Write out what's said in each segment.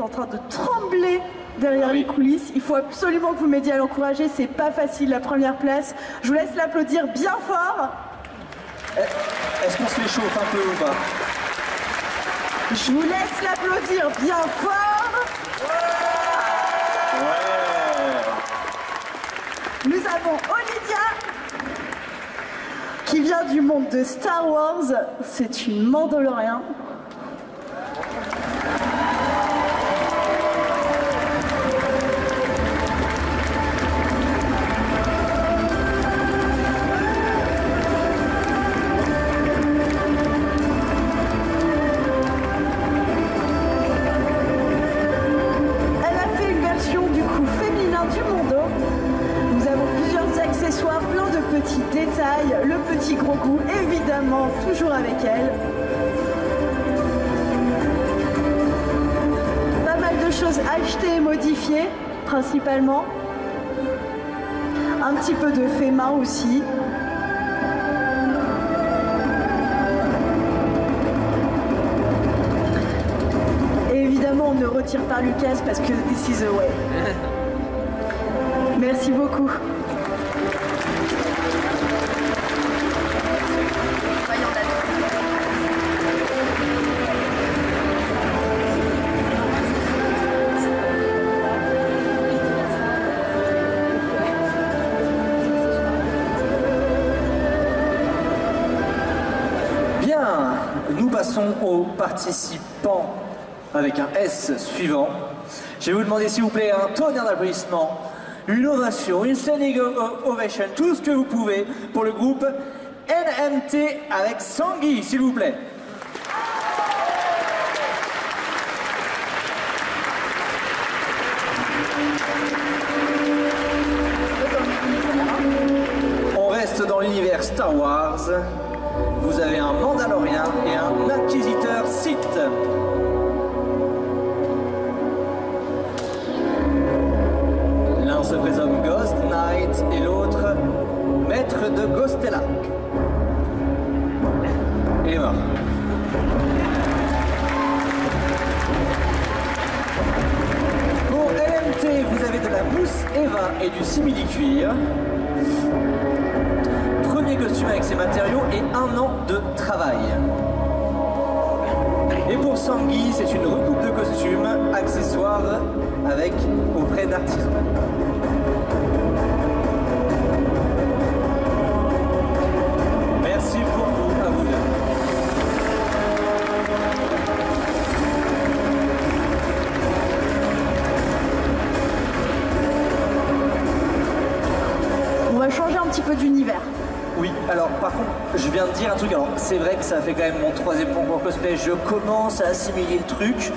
en train de trembler derrière les coulisses. Il faut absolument que vous m'aidiez à l'encourager, c'est pas facile la première place. Je vous laisse l'applaudir bien fort. Est-ce qu'on se l'échauffe un peu ou pas? Je vous laisse l'applaudir bien fort. Ouais. Nous avons Olivia qui vient du monde de Star Wars. C'est une Mandalorian. Petits détails, le petit gros goût, évidemment, toujours avec elle. Pas mal de choses achetées et modifiées, principalement. Un petit peu de fait main aussi. Et évidemment, on ne retire pas Lucas parce que this is the way. Merci beaucoup. Nous passons aux participants avec un S suivant. Je vais vous demander s'il vous plaît un tonnerre d'applaudissements, une ovation, une standing ovation, tout ce que vous pouvez pour le groupe NMT avec Sangui, s'il vous plaît. On reste dans l'univers Star Wars. Vous avez un Mandalorien et un Inquisiteur Sith. L'un se prénomme Ghost Knight et l'autre Maître de Gostelac. Il est mort. Pour LMT, vous avez de la mousse Eva et du simili-cuir. Premier costume avec ces matériaux et 1 an de travail. Et pour Sangui, c'est une recoupe de costume, accessoires avec auprès d'artisans. Merci pour vous, à vous deux. On va changer un petit peu d'univers. Oui, alors par contre, je viens de dire un truc, alors c'est vrai que ça fait quand même mon 3e concours cosplay, je commence à assimiler le truc,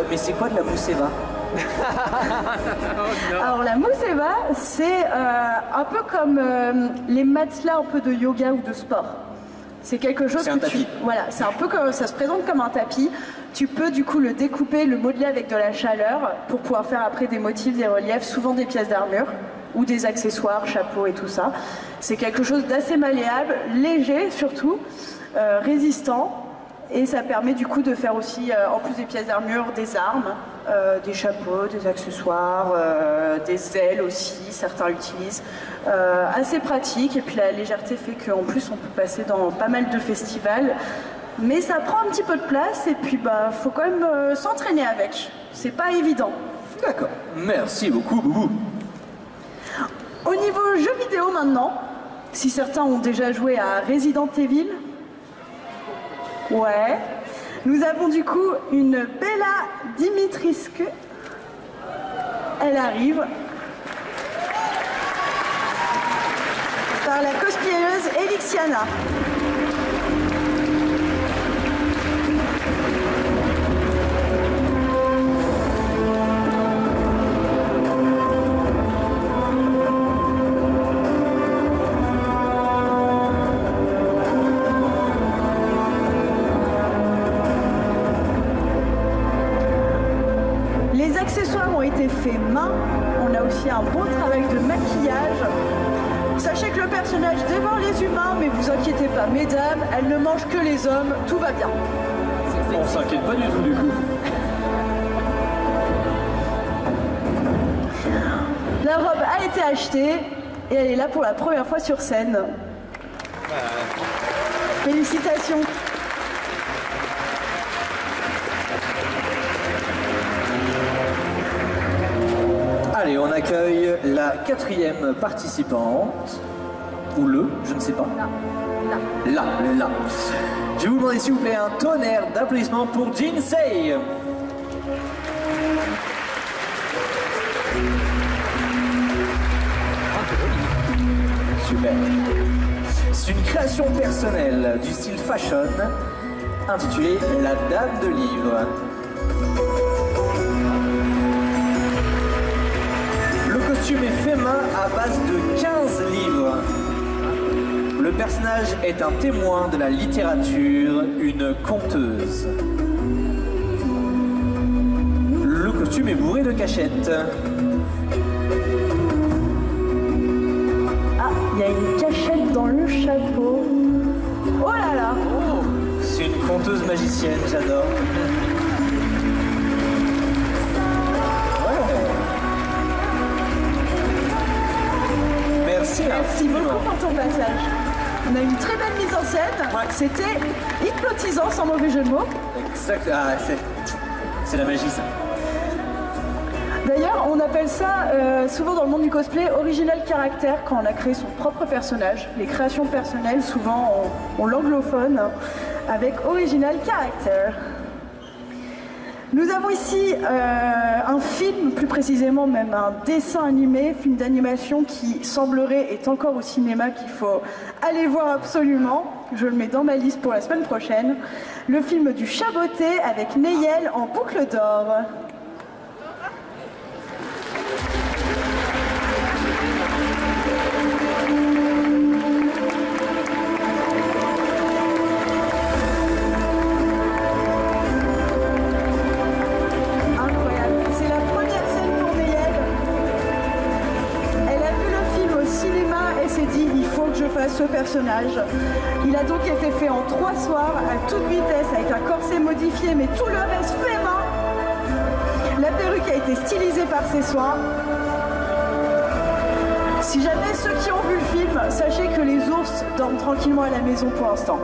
mais c'est quoi de la mousse Eva? Alors la mousse Eva, c'est un peu comme les matelas un peu de yoga ou de sport. C'est quelque chose que tu... Voilà, c'est un peu comme... Ça se présente comme un tapis. Tu peux du coup le découper, le modeler avec de la chaleur pour pouvoir faire après des motifs, des reliefs, souvent des pièces d'armure ou des accessoires, chapeaux et tout ça. C'est quelque chose d'assez malléable, léger surtout, résistant. Et ça permet du coup de faire aussi, en plus des pièces d'armure, des armes, des chapeaux, des accessoires, des ailes aussi, certains l'utilisent. Assez pratique, et puis la légèreté fait qu'en plus on peut passer dans pas mal de festivals. Mais ça prend un petit peu de place, et puis bah faut quand même s'entraîner avec. C'est pas évident. D'accord, merci beaucoup Boubou. Au niveau jeux vidéo maintenant, si certains ont déjà joué à Resident Evil, ouais. Nous avons du coup une Bella Dimitrescu. Elle arrive. Par la cosplayeuse Elixiana. Les accessoires ont été faits main. On a aussi un beau travail de maquillage. Sachez que le personnage dévore les humains, mais vous inquiétez pas, mesdames, elle ne mange que les hommes, tout va bien. On s'inquiète pas du tout du coup. été achetée et elle est là pour la première fois sur scène. Félicitations. Allez, on accueille la 4e participante. Ou je ne sais pas. Là. Je vais vous demander s'il vous plaît un tonnerre d'applaudissements pour Jinsei. Super. C'est une création personnelle du style fashion intitulée La Dame de Livres. Le costume est fait main à base de 15 livres. Le personnage est un témoin de la littérature, une conteuse. Le costume est bourré de cachettes. Ah, il y a une cachette dans le chapeau. Oh là là! Oh, c'est une conteuse magicienne, j'adore. Merci beaucoup pour ton passage. On a une très belle mise en scène. Ouais. C'était hypnotisant, sans mauvais jeu de mots. Exact. Ah, c'est la magie, ça. D'ailleurs, on appelle ça, souvent dans le monde du cosplay, original caractère, quand on a créé son propre personnage. Les créations personnelles, souvent, on l'anglophone avec original caractère. Nous avons ici un film, plus précisément même un dessin animé, film d'animation qui semblerait est encore au cinéma, qu'il faut aller voir absolument. Je le mets dans ma liste pour la semaine prochaine. Le film du Chat Botté avec Neyel en boucle d'or. Ce personnage. Il a donc été fait en 3 soirs à toute vitesse avec un corset modifié mais tout le reste fait main. La perruque a été stylisée par ses soins. Si jamais ceux qui ont vu le film, sachez que les ours dorment tranquillement à la maison pour l'instant.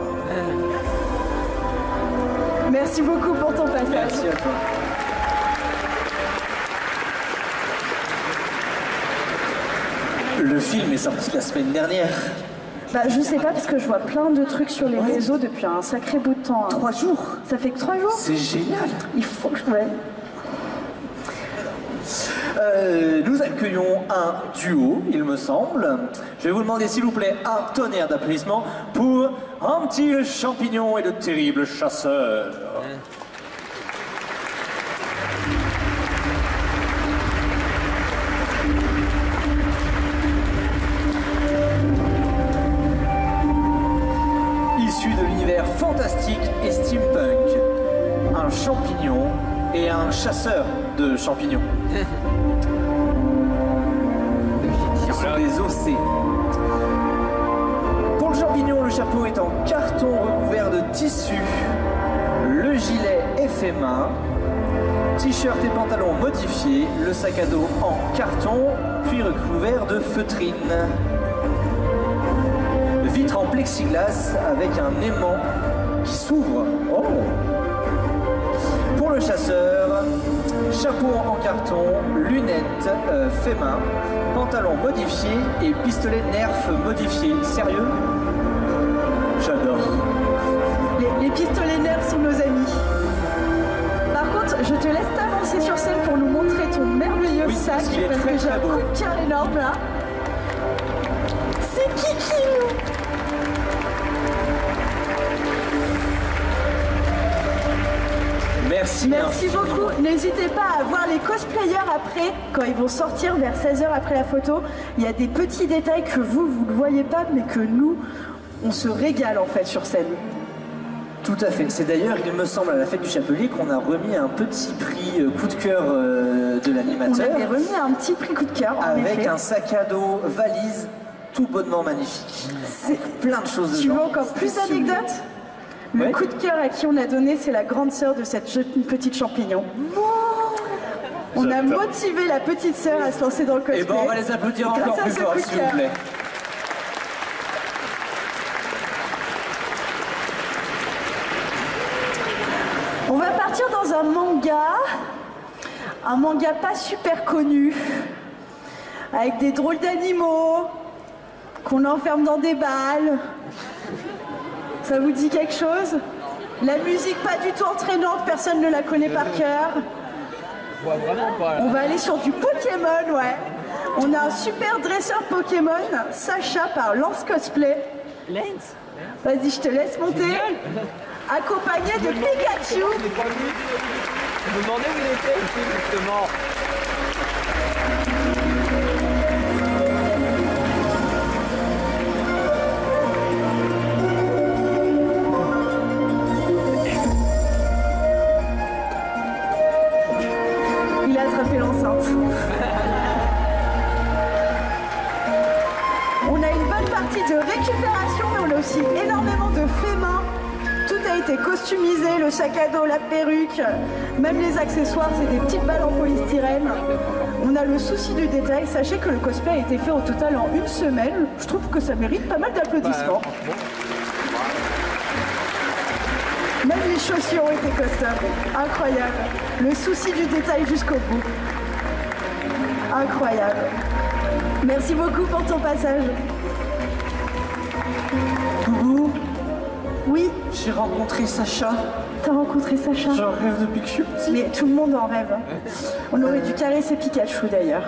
Merci beaucoup pour ton passage. Merci à toi. Le film est sorti la semaine dernière. Bah, je sais pas parce que je vois plein de trucs sur les réseaux depuis un sacré bout de temps. 3 jours. Ça fait que 3 jours. C'est génial. Il faut que je... Ouais. Nous accueillons un duo, il me semble. Je vais vous demander s'il vous plaît un tonnerre d'applaudissements pour un petit champignon et de terribles chasseurs. Issu de l'univers fantastique et steampunk, un champignon et un chasseur de champignons. Ils sont des ossés. Pour le champignon, le chapeau est en carton recouvert de tissu. Le gilet est fait main. T-shirt et pantalon modifiés. Le sac à dos en carton, puis recouvert de feutrine. Vitre en plexiglas avec un aimant qui s'ouvre. Oh! Pour le chasseur, chapeau en carton, lunettes fait main, pantalon modifié et pistolet Nerf modifié. Sérieux? J'adore. Les pistolets Nerf sont nos amis. Par contre, je te laisse t'avancer sur scène pour nous montrer ton merveilleux sac, parce que j'ai un coup de cœur énorme là. C'est Kiki! Merci beaucoup. N'hésitez pas à voir les cosplayers après, quand ils vont sortir vers 16h après la photo. Il y a des petits détails que vous ne voyez pas, mais que nous, on se régale en fait sur scène. Tout à fait. C'est d'ailleurs, il me semble, à la fête du Chapelier qu'on a remis un petit prix coup de cœur de l'animateur. On avait remis un petit prix coup de cœur, avec un sac à dos valise tout bonnement magnifique. C'est plein de choses dedans. Tu veux encore plus d'anecdotes? Le coup de cœur à qui on a donné, c'est la grande sœur de cette petite champignon. On a motivé la petite sœur à se lancer dans le cosplay. Et bon, on va les applaudir encore plus fort, s'il vous plaît. On va partir dans un manga pas super connu, avec des drôles d'animaux, qu'on enferme dans des balles. Ça vous dit quelque chose? La musique pas du tout entraînante, personne ne la connaît par cœur. On va aller sur du Pokémon, ouais. On a un super dresseur Pokémon, Sacha par Lance Cosplay. Vas-y, je te laisse monter. Accompagné de Pikachu. Je me demandais où il était ici, justement. Il a attrapé l'enceinte. On a une bonne partie de récupération, mais on a aussi énormément de faits main. Tout a été customisé, le sac à dos, la perruque, même les accessoires, c'est des petites balles en polystyrène. On a le souci du détail. Sachez que le cosplay a été fait au total en 1 semaine. Je trouve que ça mérite pas mal d'applaudissements. Même les chaussures ont été custom. Incroyable. Le souci du détail jusqu'au bout. Incroyable. Merci beaucoup pour ton passage. Oui. J'ai rencontré Sacha. T'as rencontré Sacha? J'en rêve depuis que je suis petit. Mais tout le monde en rêve. On aurait dû caresser Pikachu d'ailleurs.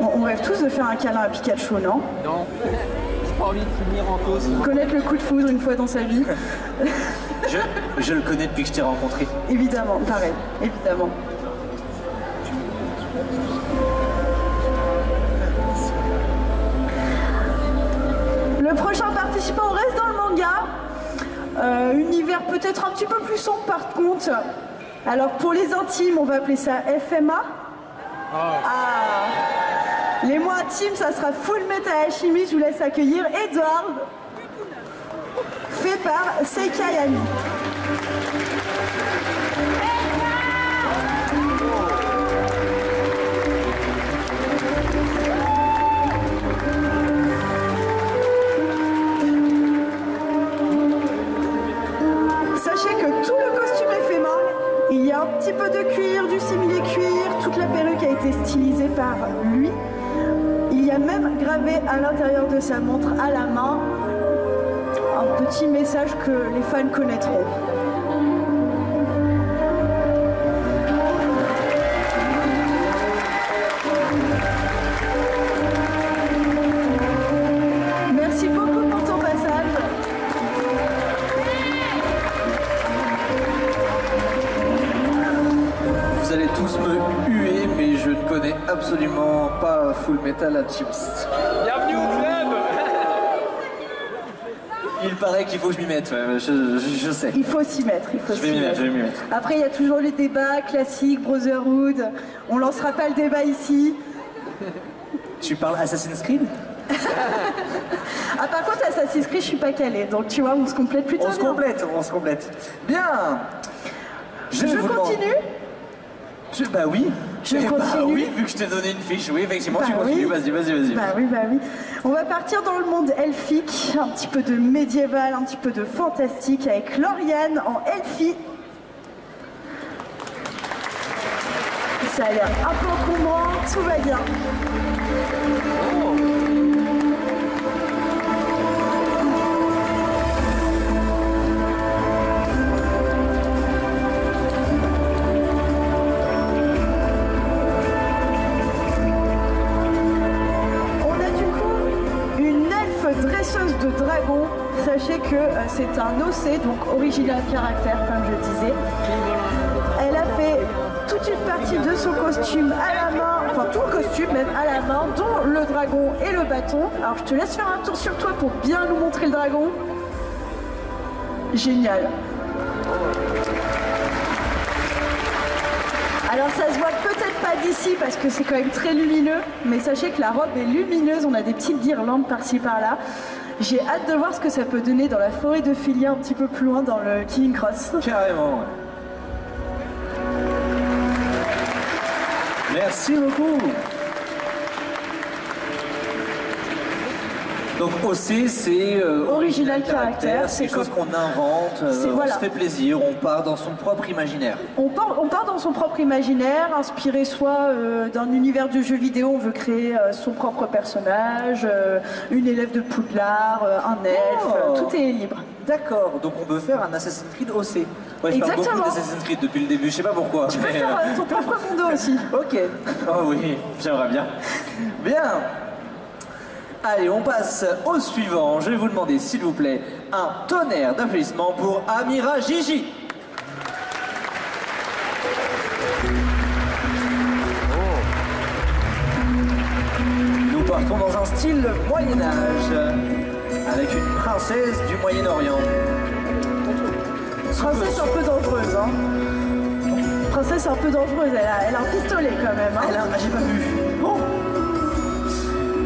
On rêve tous de faire un câlin à Pikachu, non? Non. J'ai pas envie de finir en cause. Connaître le coup de foudre une fois dans sa vie. Je le connais depuis que je t'ai rencontré. Évidemment, pareil, évidemment. Le prochain participant, on reste dans le manga. Univers peut-être un petit peu plus sombre par contre. Alors pour les intimes, on va appeler ça FMA. Ah. Les moins intimes, ça sera Full Metal Alchemist. Je vous laisse accueillir Edward, fait par Seika Yami. Sachez que tout le costume est fait main. Il y a un petit peu de cuir, du simili-cuir. Toute la perruque a été stylisée par lui. Il y a même gravé à l'intérieur de sa montre à la main un petit message que les fans connaîtront. Merci beaucoup pour ton passage. Vous allez tous me huer, mais je ne connais absolument pas Full Metal Alchemist. Bienvenue au club. Il paraît qu'il faut que je m'y mette, ouais, je sais. Il faut s'y mettre, il faut Je vais m'y mettre. Après, il y a toujours les débats classiques, Brotherhood. On lancera pas le débat ici. Tu parles Assassin's Creed? Ah, par contre, Assassin's Creed, je suis pas calée. Donc, tu vois, on se complète plutôt bien. On se complète. Bien. Je continue? Bah oui. Je continue. Bah oui, vu que je t'ai donné une fiche. Oui, effectivement, bah tu continues. Oui. Vas-y. Bah oui. On va partir dans le monde elfique. Un petit peu de médiéval, un petit peu de fantastique avec Lauriane en elfie. Ça a l'air un peu encombrant, tout va bien. Dresseuse de dragon, sachez que c'est un OC, donc original caractère comme je disais. Elle a fait toute une partie de son costume à la main, enfin tout le costume même à la main, dont le dragon et le bâton. Alors je te laisse faire un tour sur toi pour bien nous montrer le dragon. Génial. Alors ça se voit peut-être pas d'ici parce que c'est quand même très lumineux, mais sachez que la robe est lumineuse, on a des petites guirlandes par-ci par-là. J'ai hâte de voir ce que ça peut donner dans la forêt de Philia un petit peu plus loin dans le King Cross. Carrément, ouais. Merci beaucoup. Donc OC, c'est original caractère. C'est quelque chose qu'on invente, on se fait plaisir, on part dans son propre imaginaire. On part dans son propre imaginaire, inspiré soit d'un univers de jeux vidéo, on veut créer son propre personnage, une élève de Poudlard, un elfe, tout est libre. D'accord, donc on peut faire un Assassin's Creed OC. Ouais, je parle beaucoup d'Assassin's Creed depuis le début, je sais pas pourquoi. Tu peux faire ton propre monde aussi. Ok, oh oui, j'aimerais bien. Bien. Allez, on passe au suivant. Je vais vous demander, s'il vous plaît, un tonnerre d'applaudissements pour Amira Gigi. Nous partons dans un style Moyen-Âge, avec une princesse du Moyen-Orient. Princesse un peu dangereuse, hein. Princesse un peu dangereuse, elle a un pistolet quand même. Hein. J'ai pas vu. Bon.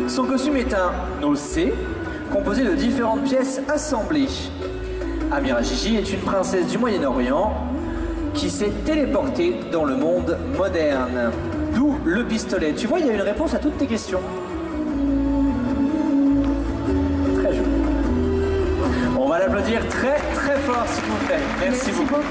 Son costume est un OC, composé de différentes pièces assemblées. Amira Gigi est une princesse du Moyen-Orient qui s'est téléportée dans le monde moderne. D'où le pistolet. Tu vois, il y a une réponse à toutes tes questions. Très joli. On va l'applaudir très très fort, s'il vous plaît. Merci beaucoup.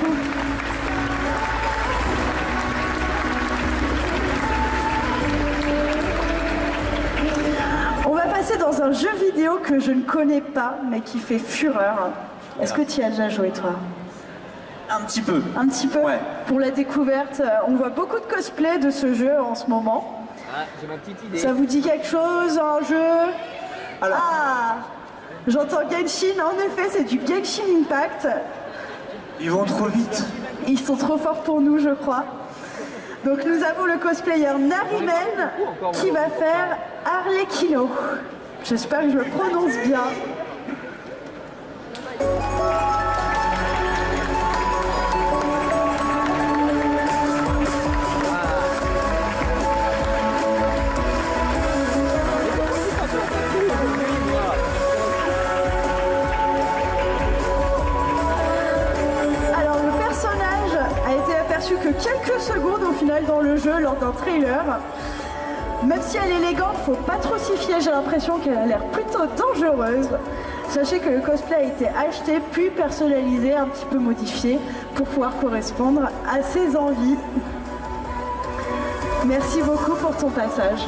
On va passer dans un jeu vidéo que je ne connais pas, mais qui fait fureur. Est-ce que tu y as déjà joué, toi? Un petit peu. Un petit peu? Ouais. Pour la découverte, on voit beaucoup de cosplay de ce jeu en ce moment. Ah, j'ai ma petite idée. Ça vous dit quelque chose, un jeu? Alors. Ah, j'entends Genshin, en effet, c'est du Genshin Impact. Ils vont trop vite. Ils sont trop forts pour nous, je crois. Donc nous avons le cosplayer Narimen qui va faire Arlecchino. J'espère que je le prononce bien. Alors le personnage a été aperçu que quelques secondes au final dans le jeu lors d'un trailer. Même si elle est élégante, faut pas trop s'y fier, j'ai l'impression qu'elle a l'air plutôt dangereuse. Sachez que le cosplay a été acheté puis personnalisé, un petit peu modifié pour pouvoir correspondre à ses envies. Merci beaucoup pour ton passage.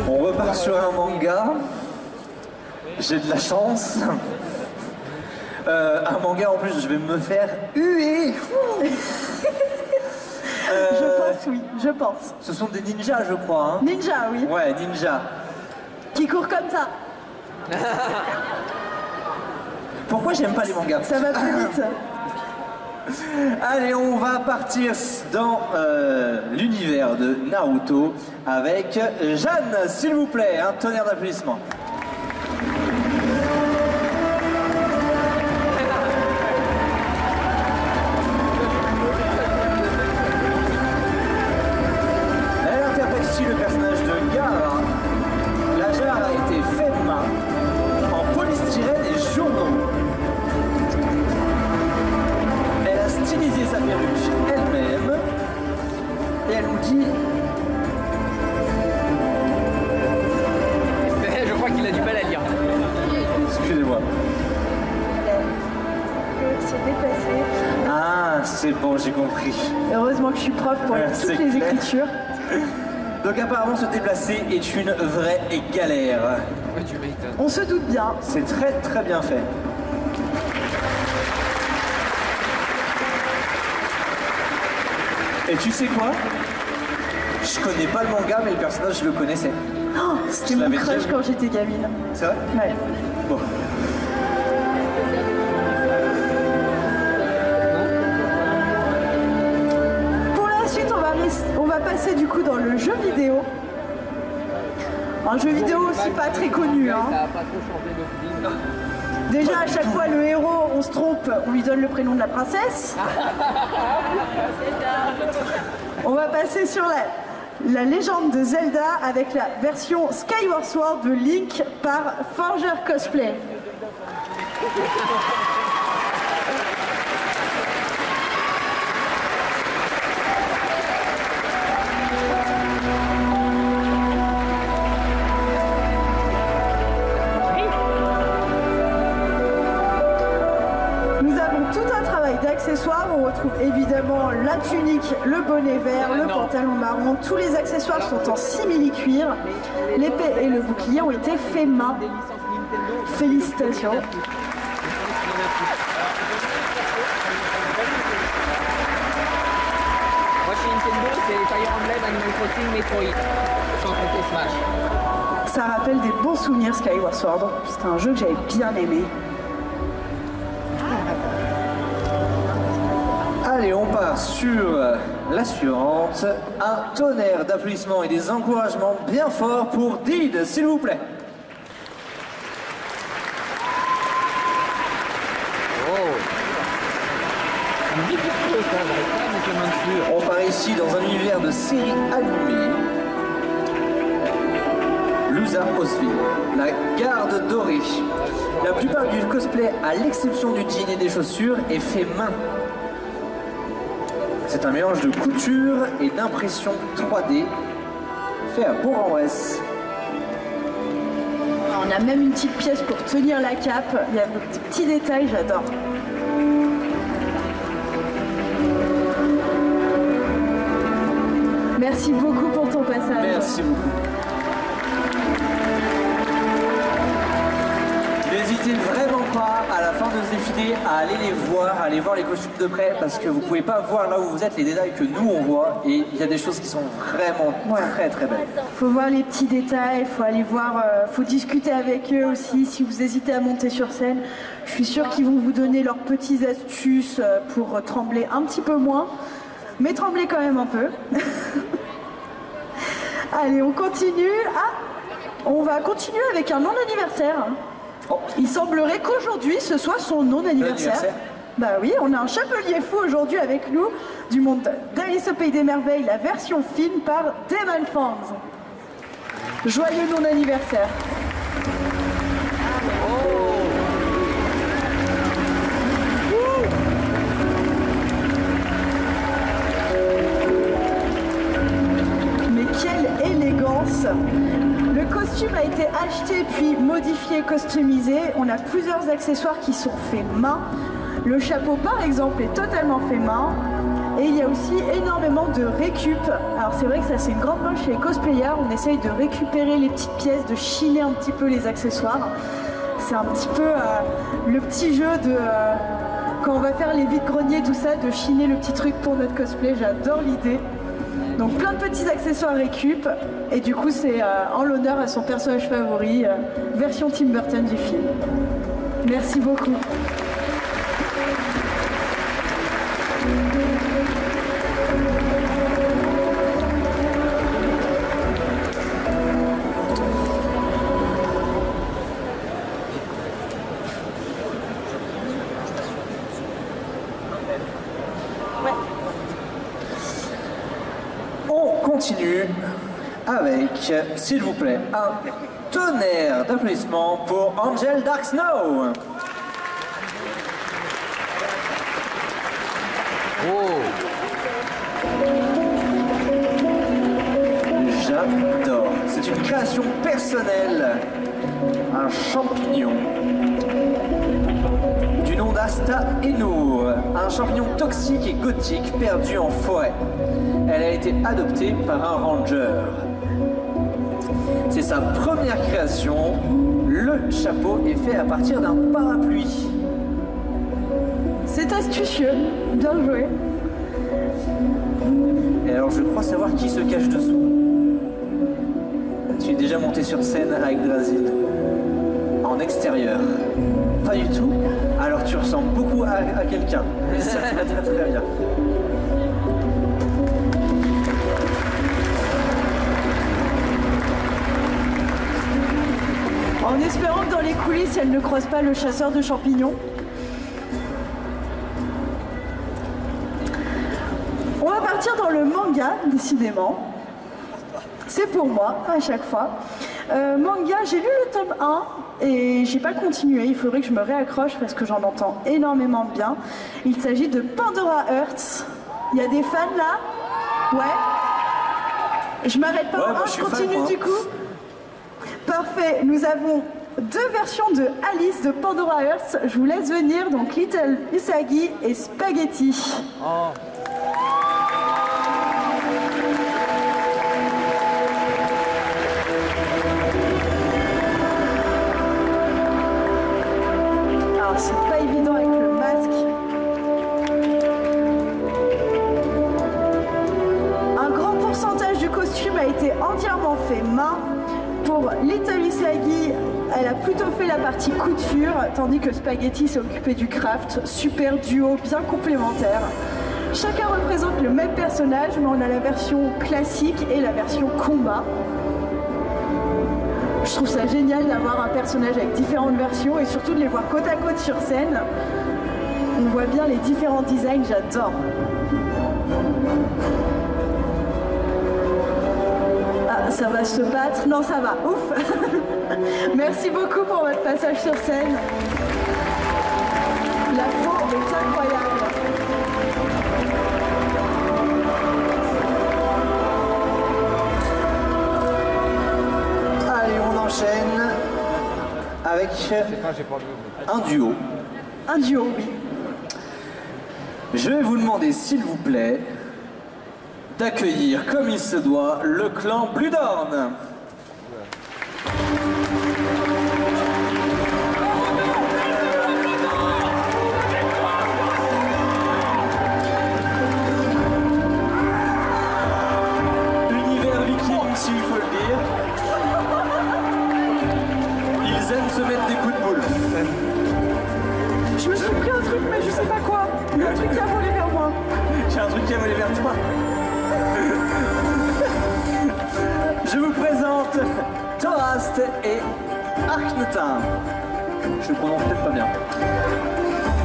On repart sur un manga. J'ai de la chance. Un manga en plus, je vais me faire huer. Je pense, oui, je pense. Ce sont des ninjas, je crois. Hein. Ninja, oui. Ouais, ninja. Qui court comme ça. Pourquoi j'aime pas les mangas? Ça va plus vite. Allez, on va partir dans l'univers de Naruto avec Jeanne, s'il vous plaît. Un tonnerre d'applaudissements. Le personnage de Gaara. La jarre a été faite main en polystyrène et journaux. Elle a stylisé sa perruque elle-même et elle nous dit. Je crois qu'il a du mal à lire. Excusez-moi. Se déplacer. Ah, c'est bon, j'ai compris. Heureusement que je suis prof pour toutes les écritures. Donc apparemment se déplacer est une vraie galère. Ouais, tu m'étonnes. On se doute bien. C'est très très bien fait. Et tu sais quoi? Je connais pas le manga, mais le personnage je le connaissais. Oh, c'était mon crush quand j'étais gamine. C'est vrai? Ouais. Bon. On va passer du coup dans le jeu vidéo. Un jeu vidéo aussi pas très connu. Hein. Déjà à chaque fois le héros, on se trompe, on lui donne le prénom de la princesse. On va passer sur la légende de Zelda avec la version Skyward Sword de Link par Forger Cosplay. Accessoires, on retrouve évidemment la tunique, le bonnet vert, le pantalon marron. Tous les accessoires sont en simili-cuir. L'épée et le bouclier ont été faits main. Félicitations. Moi chez Nintendo, c'est Fire Emblem, Animal Crossing, Metroid, sans compter Smash. Ça rappelle des bons souvenirs Skyward Sword. C'était un jeu que j'avais bien aimé. Allez, on part sur la suivante. Un tonnerre d'applaudissements et des encouragements bien forts pour Did, s'il vous plaît. On part ici dans un univers de série animée. Lusa Osvi, la garde dorée. La plupart du cosplay, à l'exception du jean et des chaussures, est fait main. C'est un mélange de couture et d'impression 3D fait à Bourg-en-Bresse. On a même une petite pièce pour tenir la cape. Il y a des petits détails, j'adore. Merci beaucoup pour ton passage. Merci beaucoup. N'hésitez vraiment pas à la fin de ce défilé à aller les voir, à aller voir les costumes de près, parce que vous pouvez pas voir là où vous êtes les détails que nous on voit, et il y a des choses qui sont vraiment très très belles. Faut voir les petits détails, faut aller voir, faut discuter avec eux aussi. Si vous hésitez à monter sur scène, je suis sûre qu'ils vont vous donner leurs petites astuces pour trembler un petit peu moins, mais trembler quand même un peu. Allez, on continue. On va continuer avec un non-anniversaire. Il semblerait qu'aujourd'hui ce soit son non-anniversaire. Bah oui, on a un chapelier fou aujourd'hui avec nous du monde d'Alice au Pays des Merveilles, la version film par Damon Fons. Joyeux non-anniversaire. Mais quelle élégance! Le costume a été acheté puis modifié, customisé. On a plusieurs accessoires qui sont faits main. Le chapeau par exemple est totalement fait main. Et il y a aussi énormément de récup. Alors c'est vrai que ça c'est une grande mode chez les cosplayers. On essaye de récupérer les petites pièces, de chiner un petit peu les accessoires. C'est un petit peu le petit jeu de... quand on va faire les vides-greniers, tout ça, de chiner le petit truc pour notre cosplay. J'adore l'idée. Donc plein de petits accessoires récup, et du coup c'est en l'honneur à son personnage favori, version Tim Burton du film. Merci beaucoup. Continue avec, s'il vous plaît, un tonnerre d'applaudissements pour Angel Dark Snow. J'adore. C'est une création personnelle. Un champignon du nom d'Asta Enour, un champignon toxique et gothique perdu en forêt. Elle a été adoptée par un ranger. C'est sa première création. Le chapeau est fait à partir d'un parapluie. C'est astucieux, bien joué. Et alors je crois savoir qui se cache dessous. Tu es déjà monté sur scène avec Drasil. En extérieur. Pas du tout. Alors tu ressembles beaucoup à quelqu'un. Ça va très très bien. En espérant que dans les coulisses, elle ne croise pas le chasseur de champignons. On va partir dans le manga, décidément. c'est pour moi à chaque fois. Manga, j'ai lu le tome 1 et j'ai pas continué. Il faudrait que je me réaccroche parce que j'en entends énormément de bien. Il s'agit de Pandora Hearts. Il y a des fans là? Ouais. Je m'arrête pas en 1, je continue du coup. Parfait, nous avons 2 versions de Alice de Pandora Hearts. Je vous laisse venir, donc Little Usagi et Spaghetti. Oh. Alors c'est pas évident avec le masque. Un grand pourcentage du costume a été entièrement fait main. Pour Little Usagi, elle a plutôt fait la partie couture, tandis que Spaghetti s'est occupé du craft. Super duo, bien complémentaire. Chacun représente le même personnage, mais on a la version classique et la version combat. Je trouve ça génial d'avoir un personnage avec différentes versions et surtout de les voir côte à côte sur scène. On voit bien les différents designs, j'adore. Ça va se battre? Non, ça va. Ouf. Merci beaucoup pour votre passage sur scène. La forme est incroyable. Allez, on enchaîne avec un duo. Un duo, oui. Je vais vous demander, s'il vous plaît, d'accueillir comme il se doit le clan Bludorn. Univers viking, s'il faut le dire. Ils aiment se mettre des coups de boule. Je me suis pris un truc, mais je sais pas quoi. Il y a un truc qui a volé vers moi. J'ai un truc qui a volé vers toi. Je vous présente Thorast et Akhenaten. Je le prononce peut-être pas bien.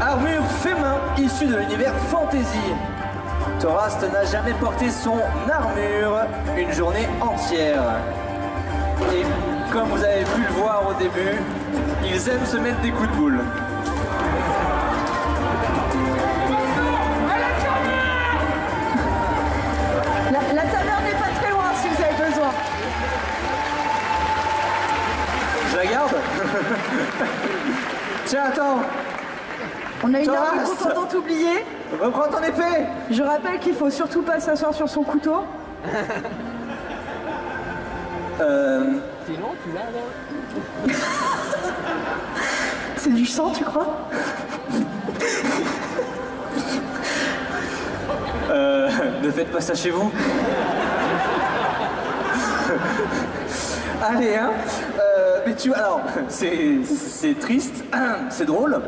Armure fait main issue de l'univers fantasy. Thorast n'a jamais porté son armure une journée entière. Et comme vous avez pu le voir au début, ils aiment se mettre des coups de boule. La taverne n'est pas très loin si vous avez besoin. Je la garde. Tiens, attends. On a une arme contente oubliée. Reprends ton épée. Je rappelle qu'il faut surtout pas s'asseoir sur son couteau. Sinon, tu l'as là. C'est du sang, tu crois? Ne faites pas ça chez vous. Allez, hein. Mais tu vois, alors, c'est triste, c'est drôle.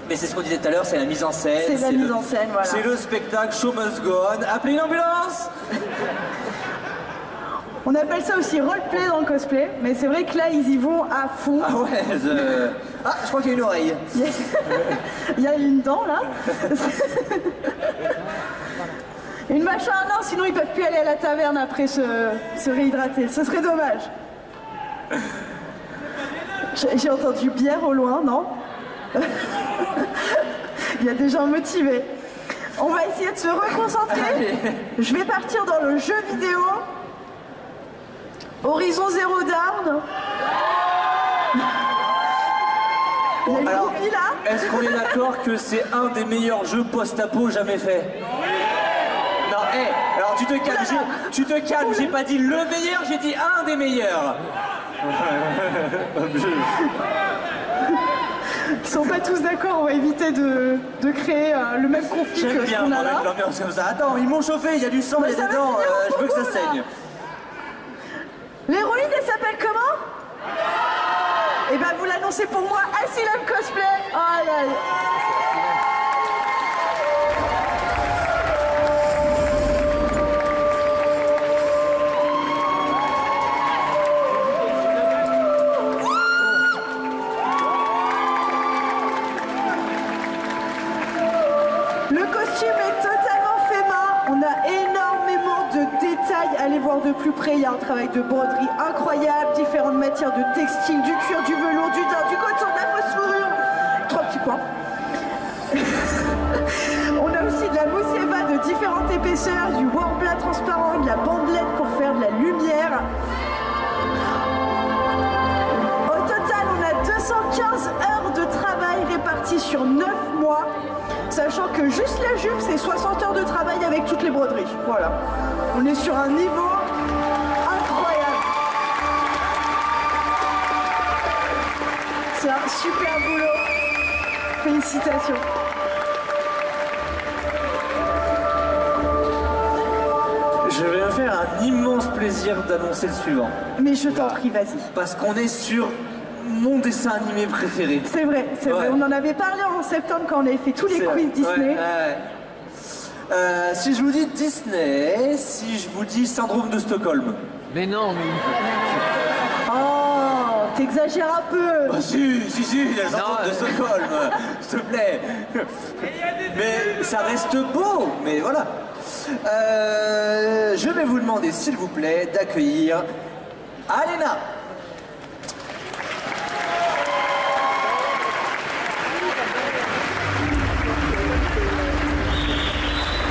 Mais c'est ce qu'on disait tout à l'heure, c'est la mise en scène. C'est la mise en scène, voilà. C'est le spectacle, show must go on. Appelez une ambulance. On appelle ça aussi roleplay dans le cosplay, mais c'est vrai que là, ils y vont à fond. Ah ouais, Ah, je crois qu'il y a une oreille. Il y a une dent, là. Une machin, non, sinon ils peuvent plus aller à la taverne après se réhydrater. Ce serait dommage. J'ai entendu bière au loin, non? Il y a des gens motivés. On va essayer de se reconcentrer. Allez. Je vais partir dans le jeu vidéo. Horizon Zero Dawn. Il y a une Alors, copie là. est-ce qu'on est d'accord que c'est un des meilleurs jeux post-apo jamais fait? Non, hé, alors tu te calmes, j'ai pas dit le meilleur, j'ai dit un des meilleurs. Ils sont pas tous d'accord, on va éviter de créer le même conflit que ce qu'on a là. L'ambiance comme ça. Attends, ils m'ont chauffé, il y a du sang, il y a des dents, je veux que ça saigne. L'héroïne, elle s'appelle comment? Eh ben, vous l'annoncez pour moi, Asylum Cosplay. Oh là là. Le costume est totalement fait main. On a énormément de détails. Allez aller voir de plus près, il y a un travail de broderie incroyable, différentes matières de textile, du cuir, du velours, du daim, du coton, de la fausse fourrure. 3 petits points. On a aussi de la mousse Eva de différentes épaisseurs, du Warbla transparent, de la bandelette pour faire de la lumière. Au total, on a 215 heures de travail réparties sur 9 mois, sachant que juste la jupe, c'est 60 heures de travail avec toutes les broderies. Voilà. On est sur un niveau incroyable. C'est un super boulot. Félicitations. Je vais me faire un immense plaisir d'annoncer le suivant. Mais je t'en prie, vas-y. Parce qu'on est sur mon dessin animé préféré. C'est vrai, c'est vrai. On en avait parlé en septembre quand on avait fait tous les quiz Disney. Si je vous dis Disney, si je vous dis Syndrome de Stockholm. Mais non, mais... Oh, t'exagères un peu. Ah si, le Syndrome de Stockholm, s'il te plaît. Mais ça reste beau, mais voilà. Je vais vous demander, s'il vous plaît, d'accueillir Alena.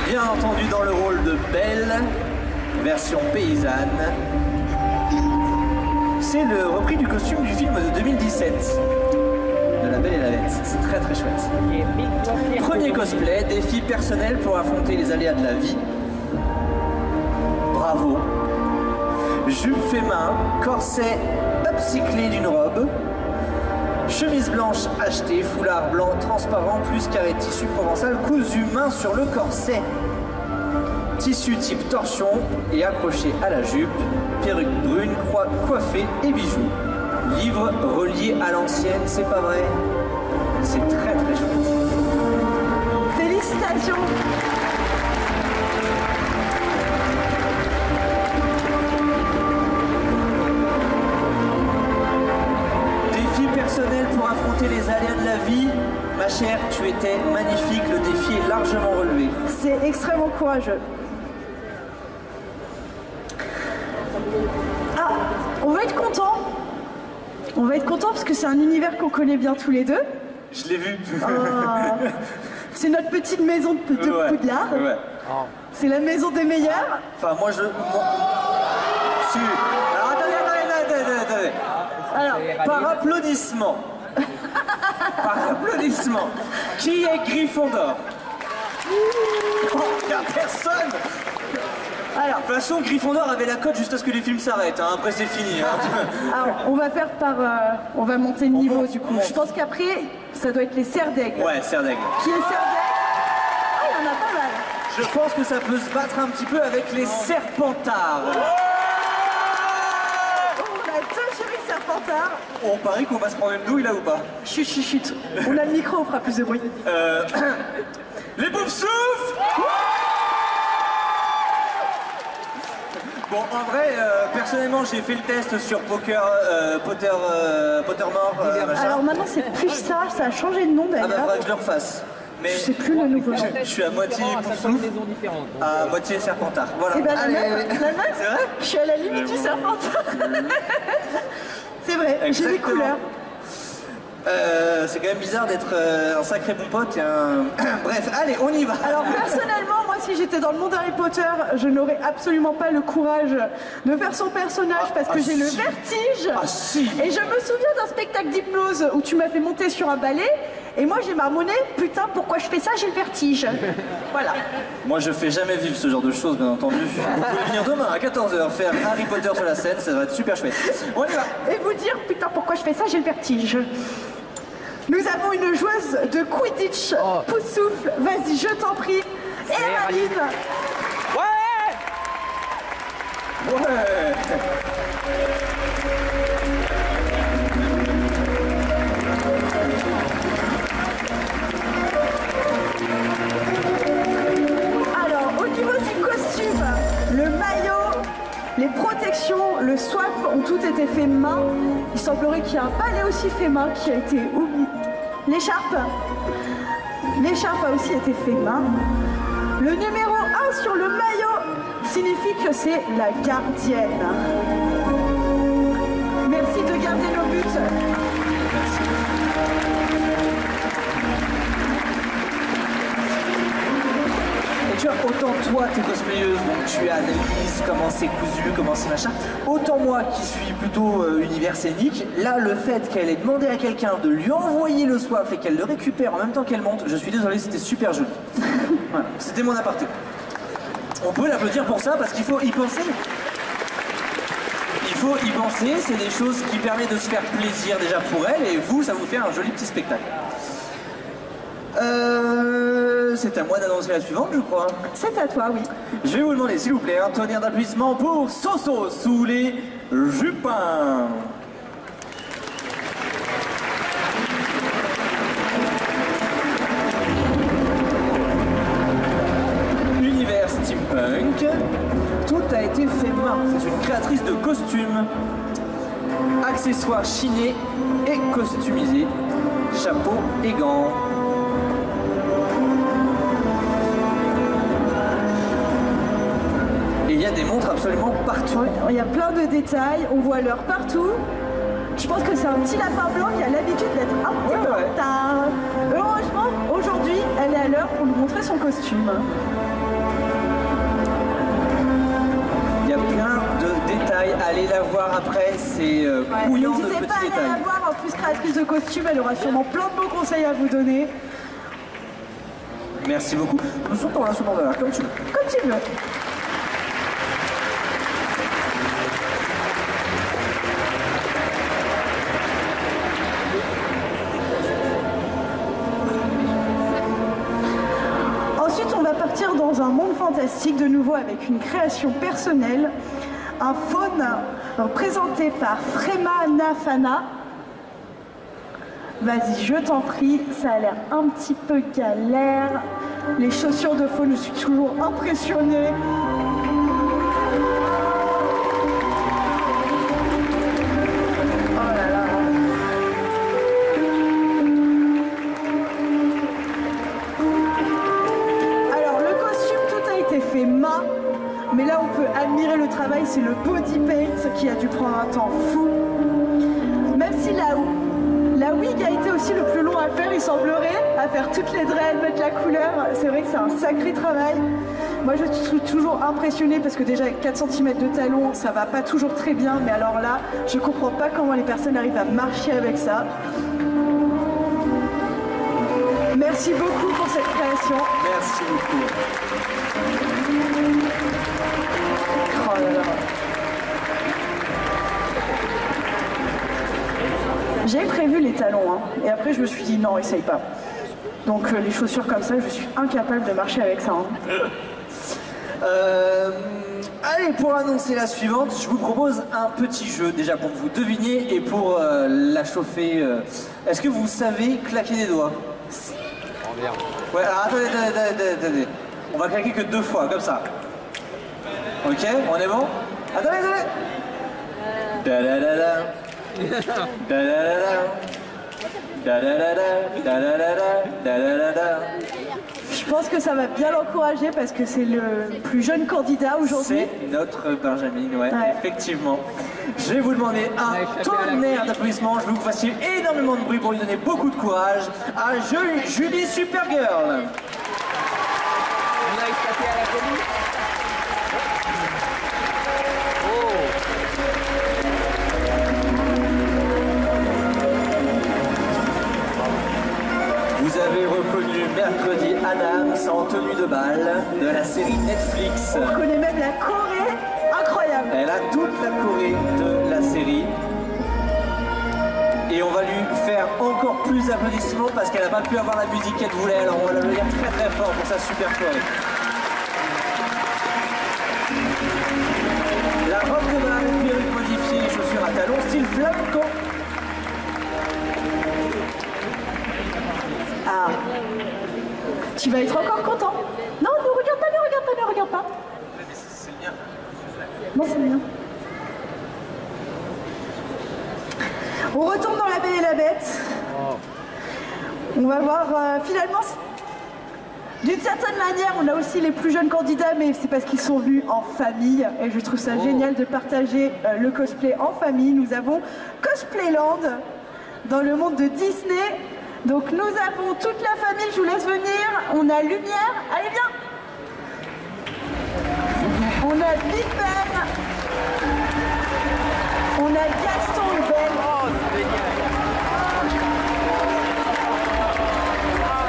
Bien entendu dans le rôle de Belle, version paysanne. C'est le repris du costume du film de 2017, de La Belle et la Bête. C'est très très chouette. Premier cosplay, défi personnel pour affronter les aléas de la vie. Bravo. Jupe fait main, corset upcyclé d'une robe, chemise blanche achetée, foulard blanc transparent plus carré tissu provençal cousu main sur le corset. Tissu type torsion et accroché à la jupe, perruque brune, coiffée et bijoux. Livre relié à l'ancienne, c'est pas vrai? C'est très très chouette. Félicitations. Défi personnel pour affronter les aléas de la vie. Ma chère, tu étais magnifique, le défi est largement relevé. C'est extrêmement courageux. Ah, on va être content. On va être content parce que c'est un univers qu'on connaît bien tous les deux. Je l'ai vu. C'est notre petite maison de Poudlard. Ouais. C'est la maison des meilleurs. Enfin, moi je... Si. Alors attendez. Alors, Par applaudissement. Par applaudissement. Qui est Gryffondor? Oh, y a personne. alors, De toute façon, Gryffondor avait la cote juste à ce que les films s'arrêtent. Hein. Après, c'est fini. Hein. alors, on va faire par... on va monter le niveau du coup. monte. Je pense qu'après, ça doit être les serres d'aigle. Ouais, serre d'aigle. Qui est serre d'aigle? Ah, il y en a pas mal. Je pense que ça peut se battre un petit peu avec les serpentards. On a deux jurys serpentards. On parie qu'on va se prendre une douille là ou pas? Chut, chut, chut. On a le micro, on fera plus de bruit. Les Poufsouffles. Bon, en vrai, personnellement, j'ai fait le test sur Pottermore. Alors maintenant, c'est plus ça, ça a changé de nom Ah bah, d'ailleurs. faudrait que je le refasse. Mais Je sais plus le nouveau nom. je suis à moitié Ça fait Poufsouffle, maisons différentes. à moitié Serpentard. Voilà. Et ben la Allez, même, allez. la même. C'est vrai? Je suis à la limite du serpentard. C'est vrai, j'ai des Exactement. couleurs. C'est quand même bizarre d'être un sacré bon pote et un... Bref, allez, on y va. Alors personnellement, moi si j'étais dans le monde Harry Potter, je n'aurais absolument pas le courage de faire son personnage parce que j'ai le vertige. Ah si. Et je me souviens d'un spectacle d'hypnose où tu m'as fait monter sur un balai et moi j'ai marmonné, putain pourquoi je fais ça, j'ai le vertige. Voilà. Moi, je fais jamais vivre ce genre de choses, bien entendu. Vous pouvez venir demain à 14h faire Harry Potter sur la scène, ça va être super chouette. On y va. Et vous dire, putain pourquoi je fais ça, j'ai le vertige. Nous avons une joueuse de Quidditch, Poufsouffle, vas-y je t'en prie, Eraline. Ouais. Alors, au niveau du costume, le maillot, les protections, le swap ont tout été fait main. Il semblerait qu'il y ait un balai aussi fait main qui a été oublié. L'écharpe a aussi été fait main. Le numéro 1 sur le maillot signifie que c'est la gardienne. Merci de garder nos buts. Merci. Et tu vois, autant toi, t'es cosplayeuse, donc tu analyses comment c'est cousu, comment c'est machin. Autant moi, qui suis plutôt univers scénique, là, le fait qu'elle ait demandé à quelqu'un de lui envoyer le swap et qu'elle le récupère en même temps qu'elle monte, je suis désolé, c'était super joli. Voilà, c'était mon aparté. On peut l'applaudir pour ça parce qu'il faut y penser. Il faut y penser, c'est des choses qui permettent de se faire plaisir déjà pour elle et vous, ça vous fait un joli petit spectacle. C'est à moi d'annoncer la suivante, je crois. C'est à toi, oui. Je vais vous demander, s'il vous plaît, un tonnerre d'applaudissements pour Soso sous les jupins. Univers steampunk, tout a été fait main. C'est une créatrice de costumes, accessoires chinés et customisés, chapeau et gants. Et il y a des montres absolument partout. Il y a plein de détails, on voit l'heure partout. Je pense que c'est un petit lapin blanc qui a l'habitude d'être un petit peu en retard. Heureusement, aujourd'hui, elle est à l'heure pour nous montrer son costume. Il y a plein de détails, allez la voir après, c'est couillant de petits détails. N'hésitez pas à aller la voir, en plus créatrice de costume, elle aura sûrement plein de beaux conseils à vous donner. Merci beaucoup. Nous sommes dans la seconde heure, comme tu veux. Comme tu veux. Dans un monde fantastique, de nouveau avec une création personnelle, un faune présenté par Frema Nafana. Vas-y, je t'en prie, ça a l'air un petit peu galère. Les chaussures de faune, je suis toujours impressionnée. Mais là, on peut admirer le travail, c'est le body paint qui a dû prendre un temps fou. Même si la wig a été aussi le plus long à faire, il semblerait, à faire toutes les dreads, mettre la couleur. C'est vrai que c'est un sacré travail. Moi, je suis toujours impressionnée parce que déjà, avec 4 cm de talons, ça va pas toujours très bien. Mais alors là, je comprends pas comment les personnes arrivent à marcher avec ça. Merci beaucoup pour cette création. Merci beaucoup. Oh là là. J'ai prévu les talons, hein, et après je me suis dit non, essaye pas. Donc les chaussures comme ça, je suis incapable de marcher avec ça. Hein. Allez, pour annoncer la suivante, je vous propose un petit jeu déjà pour que vous deviniez et pour la chauffer. Est-ce que vous savez claquer des doigts? Ouais, alors attendez. On va claquer que 2 fois, comme ça. Ok, on est bon? Attendez. Je pense que ça va bien l'encourager parce que c'est le plus jeune candidat aujourd'hui. C'est notre Benjamin, ouais, effectivement. Je vais vous demander un tonnerre d'applaudissements. Je veux que vous fassiez énormément de bruit pour lui donner beaucoup de courage à Julie Supergirl. Vous avez reconnu mercredi Adams en tenue de bal de la série Netflix. On reconnaît même la Corée, incroyable. Elle a toute la Corée de la série. Et on va lui faire encore plus d'applaudissements parce qu'elle n'a pas pu avoir la musique qu'elle voulait. Alors on va la dire très très fort pour sa super Corée. La robe de bal, perruque modifiée, chaussures à talons, style flamenco. Ah, tu vas être encore content. Non, ne regarde pas. C'est le mien. Non, c'est le mien. On retourne dans La Belle et la Bête. On va voir finalement. D'une certaine manière, on a aussi les plus jeunes candidats, mais c'est parce qu'ils sont venus en famille. Et je trouve ça génial de partager le cosplay en famille. Nous avons Cosplayland dans le monde de Disney. Donc nous avons toute la famille, je vous laisse venir. On a Lumière, allez viens. On a Big Ben. On a Gaston et Ben. Oh, c'est génial.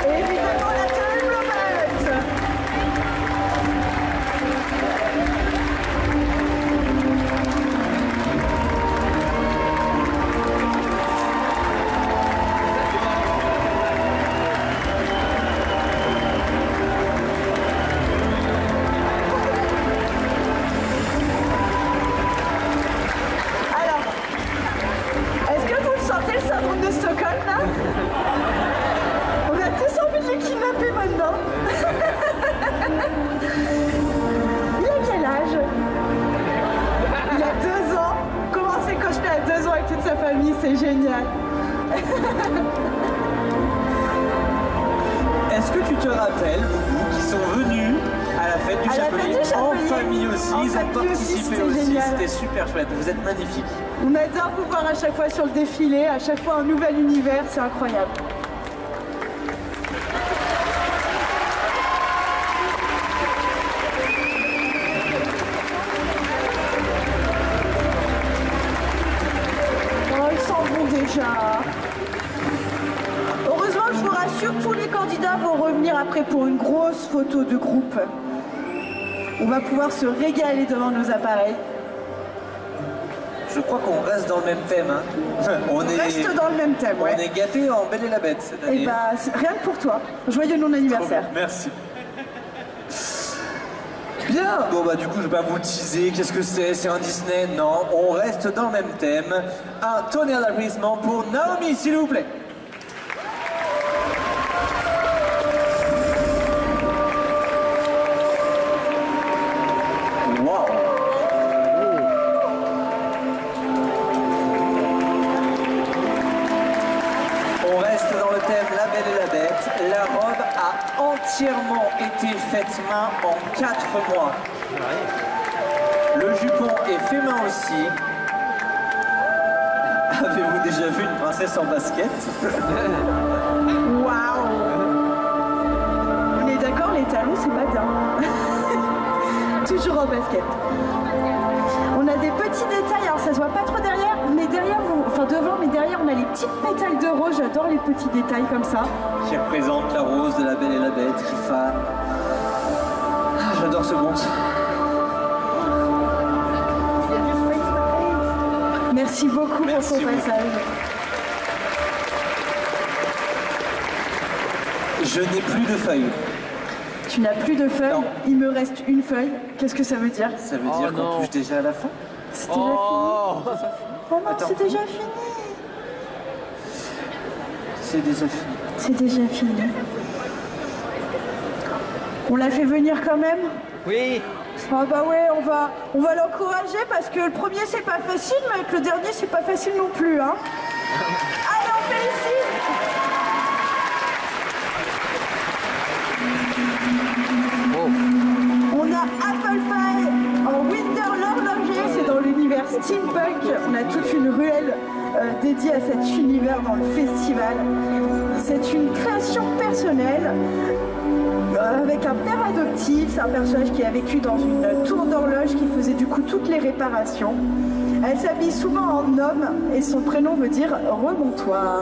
Et évidemment la terrible bête. Le syndrome de Stockholm là. On a tous envie de les kidnapper maintenant. Il a quel âge? Il a 2 ans. Commencer cosplay à 2 ans avec toute sa famille, c'est génial. Est-ce que tu te rappelles, Boubou, qui sont venus à la fête du Chapelier en famille aussi? Ils ont participé aussi, c'était super chouette. Vous êtes magnifiques. On adore vous voir à chaque fois sur le défilé, à chaque fois un nouvel univers, c'est incroyable. Oh, ils s'en vont déjà. Heureusement, je vous rassure, tous les candidats vont revenir après pour une grosse photo de groupe. On va pouvoir se régaler devant nos appareils. Je crois qu'on reste dans le même thème. Hein. On reste dans le même thème, ouais. On est gâtés en Belle et la Bête cette année. Et bah, rien que pour toi. Joyeux non-anniversaire. Merci. Bien, bon bah du coup je vais pas vous teaser, qu'est-ce que c'est un Disney? Non, on reste dans le même thème. Un tonnerre d'applaudissements pour Naomi, s'il vous plaît. La robe a entièrement été faite main en 4 mois. Le jupon est fait main aussi. Avez-vous déjà vu une princesse en basket? Waouh! On est d'accord, les talons, c'est pas bien. Toujours en basket. On a des petits détails, alors ça se voit pas trop derrière, mais derrière, enfin devant, mais derrière, on a les petites pétales de rose. J'adore les petits détails comme ça. Qui représente la rose de la Belle et la Bête, qui fa... Ah, j'adore ce conte. Merci beaucoup pour son passage. Je n'ai plus de feuilles. Tu n'as plus de feuilles? Non. Il me reste une feuille. Qu'est-ce que ça veut dire? Ça veut dire qu'on touche déjà à la fin. C'est déjà fini. Oh non, c'est déjà fini. C'est déjà fini. C'est déjà fini. On l'a fait venir quand même? Oui. Ah bah ouais, on va l'encourager parce que le premier c'est pas facile, mais avec le dernier c'est pas facile non plus, hein. Allez, on félicite. On a Apple Pie en Winter l'horloger, c'est dans l'univers steampunk. On a toute une ruelle dédiée à cet univers dans le festival. C'est une création personnelle avec un père adoptif. C'est un personnage qui a vécu dans une tour d'horloge qui faisait du coup toutes les réparations. Elle s'habille souvent en homme et son prénom veut dire remontoir.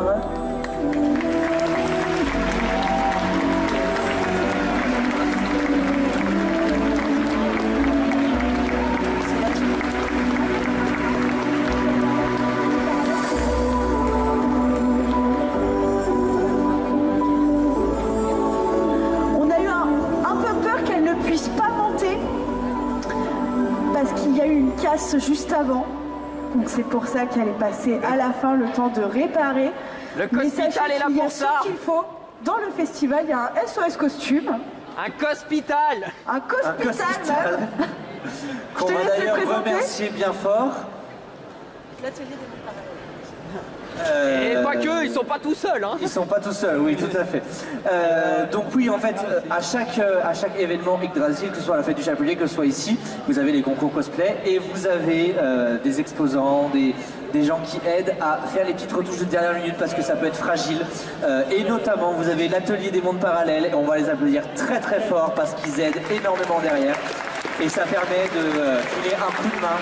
Juste avant, donc c'est pour ça qu'elle est passée à la fin le temps de réparer. Le cospital est là pour ça. Ce qu'il faut dans le festival, il y a un SOS costume. Un cospital. Un cospital même. Qu'on va d'ailleurs remercier bien fort. L'atelier des Et pas que, ils sont pas tout seuls, hein. Ils sont pas tout seuls, oui, tout à fait. Donc oui, en fait, à chaque événement Yggdrasil, que ce soit à la fête du Chapelier, que ce soit ici, vous avez les concours cosplay et vous avez des exposants, des gens qui aident à faire les petites retouches de dernière minute parce que ça peut être fragile. Et notamment, vous avez l'atelier des mondes parallèles et on va les applaudir très très fort parce qu'ils aident énormément derrière. Et ça permet de filer un coup de main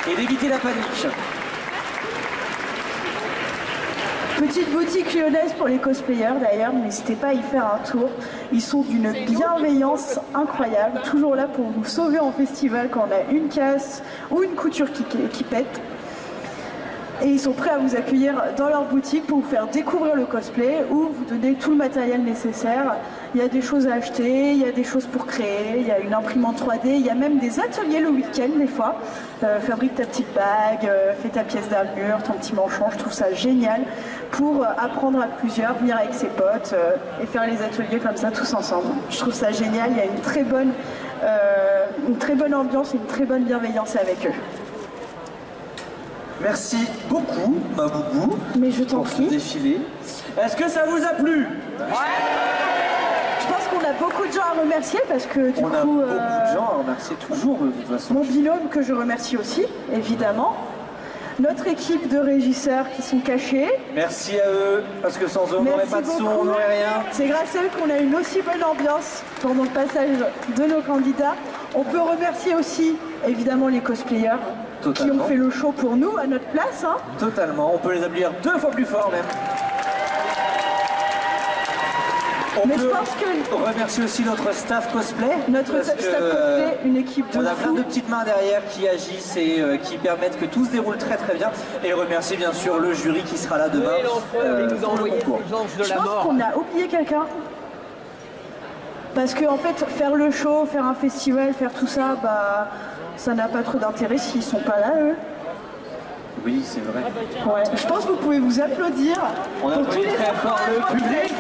et d'éviter la panique. Petite boutique lyonnaise pour les cosplayers d'ailleurs, n'hésitez pas à y faire un tour. Ils sont d'une bienveillance incroyable, toujours là pour vous sauver en festival quand on a une casse ou une couture qui pète. Et ils sont prêts à vous accueillir dans leur boutique pour vous faire découvrir le cosplay ou vous donner tout le matériel nécessaire. Il y a des choses à acheter, il y a des choses pour créer, il y a une imprimante 3D, il y a même des ateliers le week-end des fois. Fabrique ta petite bague, fais ta pièce d'armure, ton petit manchon, je trouve ça génial pour apprendre à plusieurs, venir avec ses potes et faire les ateliers comme ça tous ensemble. Je trouve ça génial, il y a une très bonne ambiance et une très bonne bienveillance avec eux. Merci beaucoup, ma boubou, mais je t'en prie. Pour ce défilé. Est-ce que ça vous a plu? Je pense qu'on a beaucoup de gens à remercier parce que du coup... On a beaucoup de gens à remercier toujours de toute façon. Mon binôme que je remercie aussi, évidemment. Notre équipe de régisseurs qui sont cachés. Merci à eux, parce que sans eux on n'aurait pas de son, on n'aurait rien. C'est grâce à eux qu'on a une aussi bonne ambiance pendant le passage de nos candidats. On peut remercier aussi, évidemment, les cosplayers. Totalement. Qui ont fait le show pour nous, à notre place. Hein. Totalement, on peut les applaudir 2 fois plus fort même. On peut remercier aussi notre staff cosplay. Notre staff cosplay, une équipe de On a plein de petites mains derrière qui agissent et qui permettent que tout se déroule très très bien. Et remercier bien sûr le jury qui sera là demain pour le concours. Je pense qu'on a oublié quelqu'un. Parce qu'en fait, faire le show, faire un festival, faire tout ça, bah... ça n'a pas trop d'intérêt s'ils sont pas là, eux. Oui, c'est vrai. Ouais. Je pense que vous pouvez vous applaudir. On applaudit très fort le public.